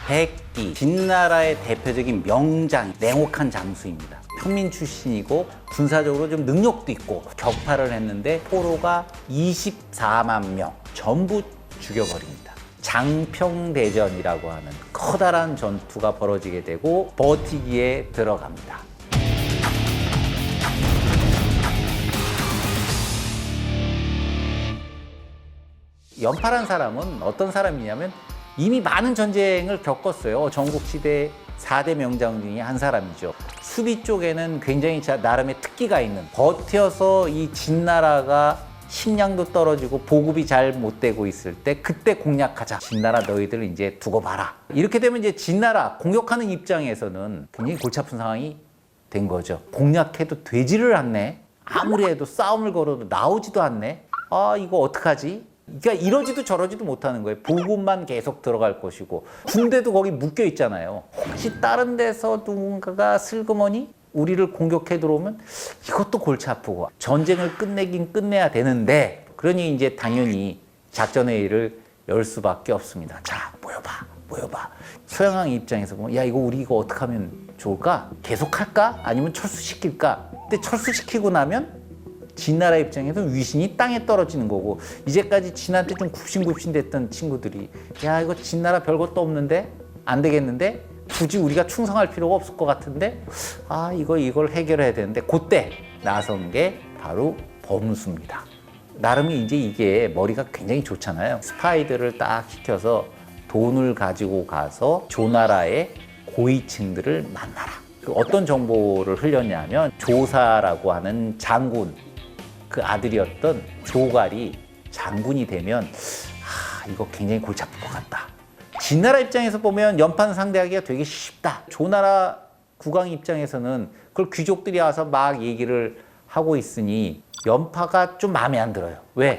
백기, 진나라의 대표적인 명장, 냉혹한 장수입니다. 평민 출신이고 군사적으로 좀 능력도 있고 격파를 했는데 포로가 24만 명 전부 죽여버립니다. 장평대전이라고 하는 커다란 전투가 벌어지게 되고 버티기에 들어갑니다. 연파란 사람은 어떤 사람이냐면 이미 많은 전쟁을 겪었어요. 전국시대 4대 명장 중에 한 사람이죠. 수비 쪽에는 굉장히 나름의 특기가 있는, 버텨서 이 진나라가 식량도 떨어지고 보급이 잘 못 되고 있을 때 그때 공략하자. 진나라 너희들 이제 두고 봐라. 이렇게 되면 이제 진나라 공격하는 입장에서는 굉장히 골치 아픈 상황이 된 거죠. 공략해도 되지를 않네. 아무리 해도 싸움을 걸어도 나오지도 않네. 아, 이거 어떡하지? 그러니까 이러지도 저러지도 못하는 거예요. 보급만 계속 들어갈 것이고 군대도 거기 묶여 있잖아요. 혹시 다른 데서 누군가가 슬그머니 우리를 공격해 들어오면 이것도 골치 아프고 전쟁을 끝내긴 끝내야 되는데, 그러니 이제 당연히 작전회의를 열 수밖에 없습니다. 자, 모여봐. 소양왕 입장에서 보면 야, 우리 이거 어떻게 하면 좋을까? 계속 할까? 아니면 철수시킬까? 근데 철수시키고 나면 진나라 입장에서 위신이 땅에 떨어지는 거고, 이제까지 진한테 좀 굽신굽신 됐던 친구들이 야, 이거 진나라 별것도 없는데 안 되겠는데 굳이 우리가 충성할 필요가 없을 것 같은데 아, 이걸 해결해야 되는데, 그때 나선 게 바로 범수입니다. 나름이 이제 이게 머리가 굉장히 좋잖아요. 스파이들을 딱 시켜서 돈을 가지고 가서 조나라의 고위층들을 만나라. 어떤 정보를 흘렸냐면 조사라고 하는 장군, 그 아들이었던 조갈이 장군이 되면 이거 굉장히 골치 아플 것 같다. 진나라 입장에서 보면 연판 상대하기가 되게 쉽다. 조나라 국왕 입장에서는 그걸 귀족들이 와서 막 얘기를 하고 있으니 연파가 좀 마음에 안 들어요. 왜?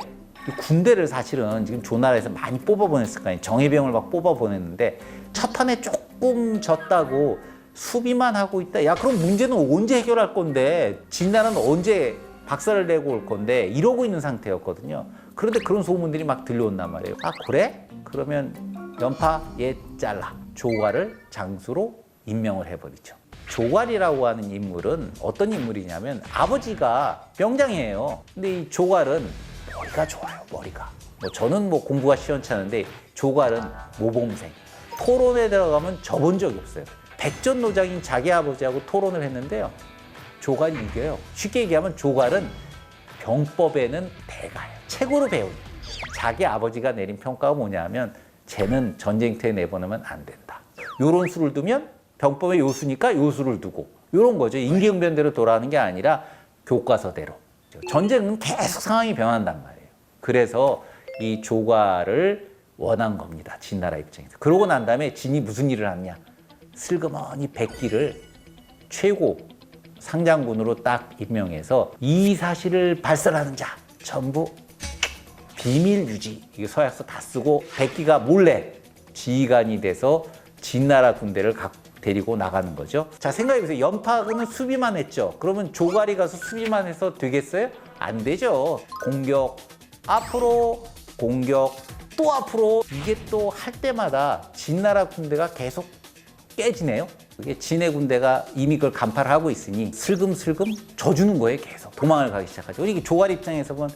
군대를 사실은 지금 조나라에서 많이 뽑아보냈을 거 아니에요. 정예병을 막 뽑아보냈는데 첫 판에 조금 졌다고 수비만 하고 있다. 야, 그럼 문제는 언제 해결할 건데? 진나라는 언제 박살을 내고 올 건데? 이러고 있는 상태였거든요. 그런데 그런 소문들이 막 들려온단 말이에요. 아, 그래? 그러면 연파 얘 잘라. 조갈을 장수로 임명을 해버리죠. 조갈이라고 하는 인물은 어떤 인물이냐면 아버지가 명장이에요. 근데 이 조갈은 머리가 좋아요. 머리가. 저는 공부가 시원찮은데 조갈은 모범생. 토론에 들어가면 져본 적이 없어요. 백전노장인 자기 아버지하고 토론을 했는데요. 조갈이 이겨요. 쉽게 얘기하면 조갈은 병법에는 대가예요. 최고로 배운. 자기 아버지가 내린 평가가 뭐냐면 쟤는 전쟁터에 내보내면 안 된다. 요런 수를 두면 병법의 요수니까 요수를 두고, 요런 거죠. 임기응변대로 돌아가는 게 아니라 교과서대로. 전쟁은 계속 상황이 변한단 말이에요. 그래서 이 조갈을 원한 겁니다. 진나라 입장에서. 그러고 난 다음에 진이 무슨 일을 하느냐. 슬그머니 백기를 최고 상장군으로 딱 임명해서 이 사실을 발설하는 자 전부 비밀 유지, 이게 서약서 다 쓰고 백기가 몰래 지휘관이 돼서 진나라 군대를 데리고 나가는 거죠. 자, 생각해보세요. 연파군은 수비만 했죠. 그러면 조갈이 가서 수비만 해서 되겠어요? 안 되죠. 공격, 앞으로 공격, 또 앞으로. 이게 또 할 때마다 진나라 군대가 계속 깨지네요. 그게 진의 군대가 이미 그걸 간파를 하고 있으니 슬금슬금 져주는 거예요. 계속 도망을 가기 시작하죠. 이게 조갈 입장에서 보면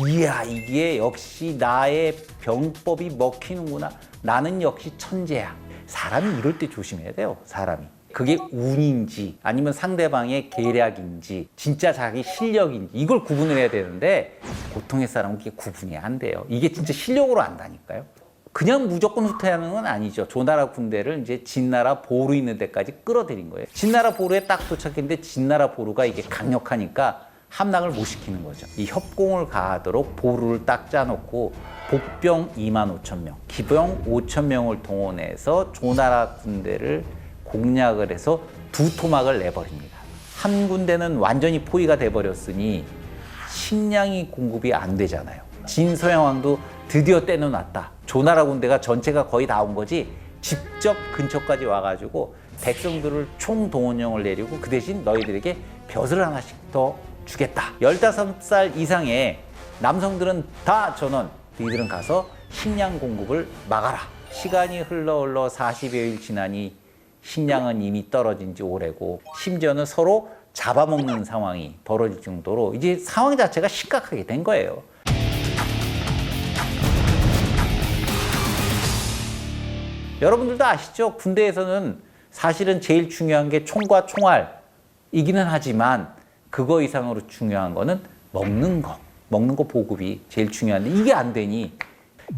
이야, 이게 역시 나의 병법이 먹히는구나. 나는 역시 천재야. 사람이 이럴 때 조심해야 돼요. 사람이. 그게 운인지 아니면 상대방의 계략인지 진짜 자기 실력인지 이걸 구분을 해야 되는데 보통의 사람은 그게 구분이 안 돼요. 이게 진짜 실력으로 안다니까요. 그냥 무조건 후퇴하는 건 아니죠. 조나라 군대를 이제 진나라 보루 있는 데까지 끌어들인 거예요. 진나라 보루에 딱 도착했는데 진나라 보루가 이게 강력하니까 함락을 못 시키는 거죠. 이 협공을 가하도록 보루를 딱 짜놓고 복병 25,000명, 기병 5,000명을 동원해서 조나라 군대를 공략을 해서 두 토막을 내버립니다. 한 군데는 완전히 포위가 돼버렸으니 식량이 공급이 안 되잖아요. 진서양왕도 드디어 떼어놨다. 조나라 군대가 전체가 거의 다 온 거지 직접 근처까지 와가지고 백성들을 총동원령을 내리고 그 대신 너희들에게 벼슬을 하나씩 더 주겠다. 15살 이상의 남성들은 다 전원, 너희들은 가서 식량 공급을 막아라. 시간이 흘러 40여일 지나니 식량은 이미 떨어진 지 오래고 심지어는 서로 잡아먹는 상황이 벌어질 정도로 이제 상황 자체가 심각하게 된 거예요. 여러분들도 아시죠? 군대에서는 사실은 제일 중요한 게 총과 총알이기는 하지만 그거 이상으로 중요한 거는 먹는 거 보급이 제일 중요한데 이게 안 되니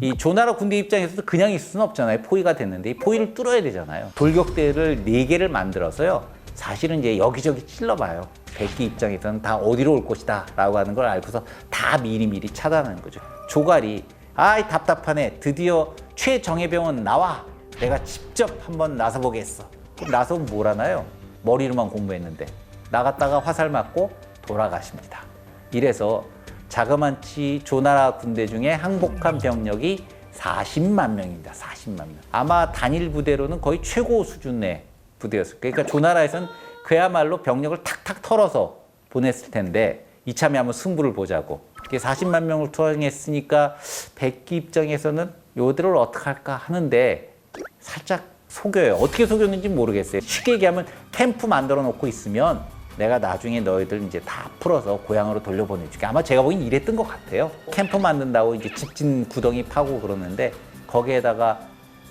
이 조나라 군대 입장에서도 그냥 있을 수는 없잖아요. 포위가 됐는데 이 포위를 뚫어야 되잖아요. 돌격대를 4개를 만들어서요. 사실은 이제 여기저기 찔러봐요. 백기 입장에서는 다 어디로 올 것이다 라고 하는 걸 알고서 다 미리미리 차단하는 거죠. 조갈이 아이 답답하네. 드디어 최정예병은 나와. 내가 직접 한번 나서보겠어. 그럼 나서면 뭘 하나요? 머리로만 공부했는데 나갔다가 화살 맞고 돌아가십니다. 이래서 자그만치 조나라 군대 중에 항복한 병력이 40만 명입니다. 40만 명. 아마 단일 부대로는 거의 최고 수준의 부대였을 거예요. 그러니까 조나라에서는 그야말로 병력을 탁탁 털어서 보냈을 텐데 이참에 한번 승부를 보자고. 40만 명을 투항했으니까 백기 입장에서는 요들을 어떻게 할까 하는데 살짝 속여요. 어떻게 속였는지 모르겠어요. 쉽게 얘기하면 캠프 만들어 놓고 있으면 내가 나중에 너희들 이제 다 풀어서 고향으로 돌려보내줄게. 아마 제가 보기엔 이랬던 것 같아요. 캠프 만든다고 이제 집진 구덩이 파고 그러는데 거기에다가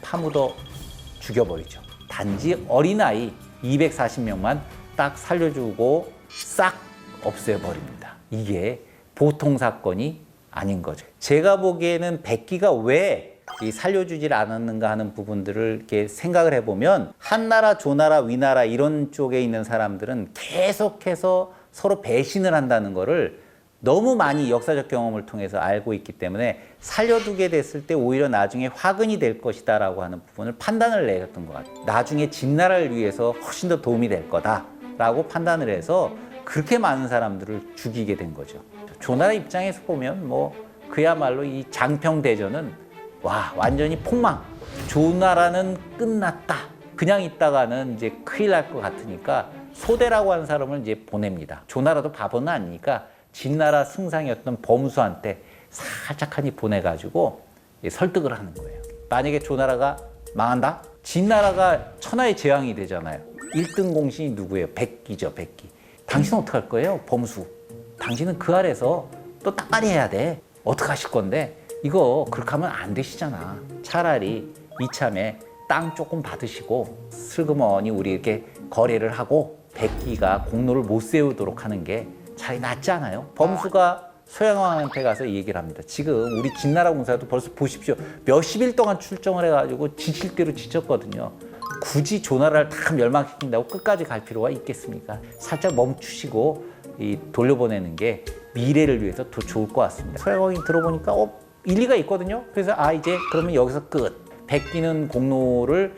파묻어 죽여버리죠. 단지 어린아이 240명만 딱 살려주고 싹 없애버립니다. 이게 보통 사건이 아닌 거죠. 제가 보기에는 백기가 왜 이 살려주질 않았는가 하는 부분들을 이렇게 생각을 해보면 한나라, 조나라, 위나라 이런 쪽에 있는 사람들은 계속해서 서로 배신을 한다는 거를 너무 많이 역사적 경험을 통해서 알고 있기 때문에 살려두게 됐을 때 오히려 나중에 화근이 될 것이다 라고 하는 부분을 판단을 내렸던 것 같아요. 나중에 진나라를 위해서 훨씬 더 도움이 될 거다 라고 판단을 해서 그렇게 많은 사람들을 죽이게 된 거죠. 조나라 입장에서 보면 뭐 그야말로 이 장평대전은 와 완전히 폭망. 조나라는 끝났다. 그냥 있다가는 이제 큰일 날 것 같으니까 소대라고 하는 사람을 이제 보냅니다. 조나라도 바보는 아니니까 진나라 승상이었던 범수한테 살짝하니 보내가지고 설득을 하는 거예요. 만약에 조나라가 망한다? 진나라가 천하의 재앙이 되잖아요. 1등 공신이 누구예요? 백기죠, 백기. 당신은 어떡할 거예요? 범수. 당신은 그 아래서 또 딱바리 해야 돼. 어떡하실 건데? 이거 그렇게 하면 안 되시잖아. 차라리 이참에 땅 조금 받으시고 슬그머니 우리 이렇게 거래를 하고 백기가 공로를 못 세우도록 하는 게 차라리 낫지 않아요? 범수가 소양왕한테 가서 얘기를 합니다. 지금 우리 진나라 공사도 벌써 보십시오. 몇십일 동안 출정을 해가지고 지칠 대로 지쳤거든요. 굳이 조나라를 다 멸망시킨다고 끝까지 갈 필요가 있겠습니까? 살짝 멈추시고 돌려보내는 게 미래를 위해서 더 좋을 것 같습니다. 소양왕이 들어보니까 일리가 있거든요. 그래서 이제 그러면 여기서 끝. 백기는 공로를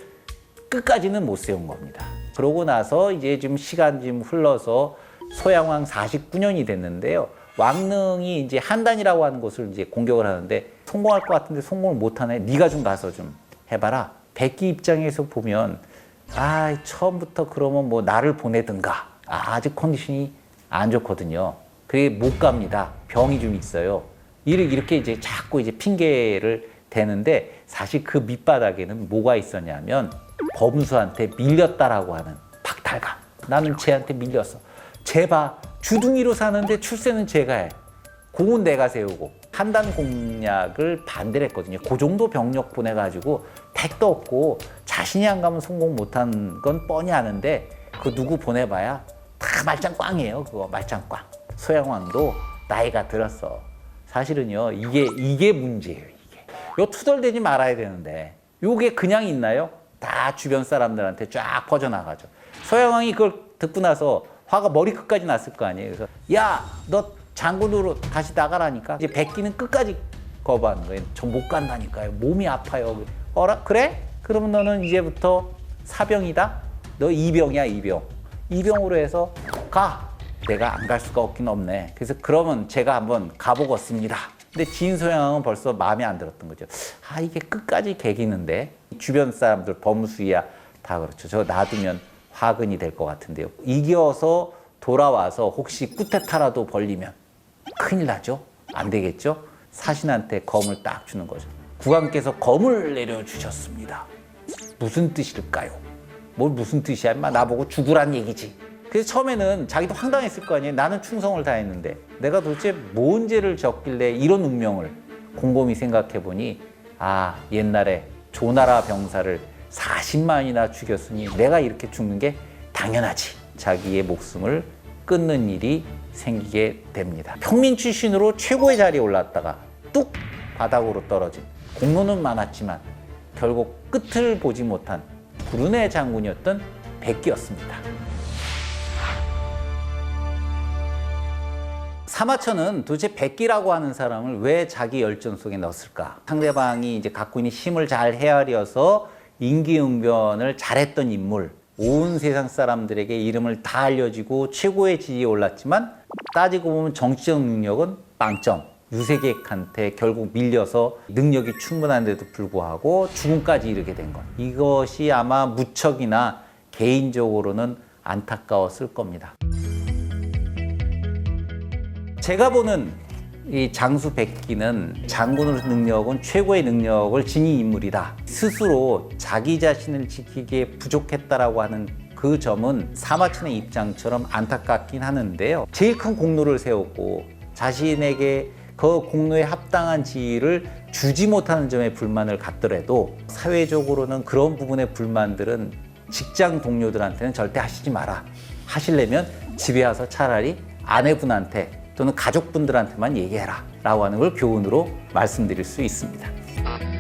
끝까지는 못 세운 겁니다. 그러고 나서 이제 지금 시간 좀 흘러서 소양왕 49년이 됐는데요. 왕릉이 이제 한단이라고 하는 곳을 이제 공격을 하는데 성공할 것 같은데 성공을 못 하네. 네가 좀 가서 좀 해봐라. 백기 입장에서 보면 처음부터 그러면 뭐 나를 보내든가. 아직 컨디션이 안 좋거든요. 그게 못 갑니다. 병이 좀 있어요. 이렇게 이제 자꾸 이제 핑계를 대는데 사실 그 밑바닥에는 뭐가 있었냐면 범수한테 밀렸다라고 하는 박탈감. 나는 쟤한테 밀렸어. 쟤 봐. 주둥이로 사는데 출세는 제가 해. 공은 내가 세우고. 한단 공략을 반대를 했거든요. 그 정도 병력 보내가지고 택도 없고 자신이 안 가면 성공 못한 건 뻔히 아는데 그 누구 보내봐야 다 말짱 꽝이에요. 그거 말짱 꽝. 소양왕도 나이가 들었어. 사실은요, 이게 문제예요, 이게. 요 투덜대지 말아야 되는데, 요게 그냥 있나요? 다 주변 사람들한테 쫙 퍼져나가죠. 소양왕이 그걸 듣고 나서 화가 머리끝까지 났을 거 아니에요. 그래서, 야, 너 장군으로 다시 나가라니까. 이제 백기는 끝까지 거부하는 거예요. 저 못 간다니까요. 몸이 아파요. 어라? 그래? 그러면 너는 이제부터 사병이다? 너 이병이야, 이병. 이병으로 해서 가. 내가 안 갈 수가 없긴 없네. 그래서 그러면 제가 한번 가보겠습니다. 근데 진소양은 벌써 마음에 안 들었던 거죠. 이게 끝까지 개기는데 주변 사람들 범수야 다 그렇죠. 저 놔두면 화근이 될 것 같은데요. 이겨서 돌아와서 혹시 쿠데타라도 벌리면 큰일 나죠. 안 되겠죠. 사신한테 검을 딱 주는 거죠. 국왕께서 검을 내려주셨습니다. 무슨 뜻일까요? 뭘 무슨 뜻이야? 인마 나보고 죽으란 얘기지. 그래서 처음에는 자기도 황당했을 거 아니에요. 나는 충성을 다했는데 내가 도대체 뭔 죄를 졌길래 이런 운명을. 곰곰이 생각해보니 아, 옛날에 조나라 병사를 40만이나 죽였으니 내가 이렇게 죽는 게 당연하지. 자기의 목숨을 끊는 일이 생기게 됩니다. 평민 출신으로 최고의 자리에 올랐다가 뚝 바닥으로 떨어진, 공로는 많았지만 결국 끝을 보지 못한 불운의 장군이었던 백기였습니다. 사마천은 도대체 백기라고 하는 사람을 왜 자기 열전 속에 넣었을까? 상대방이 이제 갖고 있는 힘을 잘 헤아려서 임기응변을 잘했던 인물, 온 세상 사람들에게 이름을 다 알려지고 최고의 지위에 올랐지만 따지고 보면 정치적 능력은 빵점. 유세객한테 결국 밀려서 능력이 충분한데도 불구하고 죽음까지 이르게 된 것. 이것이 아마 무척이나 개인적으로는 안타까웠을 겁니다. 제가 보는 이 장수 백기는 장군으로서 능력은 최고의 능력을 지닌 인물이다. 스스로 자기 자신을 지키기에 부족했다라고 하는 그 점은 사마천의 입장처럼 안타깝긴 하는데요. 제일 큰 공로를 세웠고 자신에게 그 공로에 합당한 지위를 주지 못하는 점에 불만을 갖더라도 사회적으로는 그런 부분의 불만들은 직장 동료들한테는 절대 하시지 마라. 하시려면 집에 와서 차라리 아내분한테 또는 가족분들한테만 얘기해라 라고 하는 걸 교훈으로 말씀드릴 수 있습니다.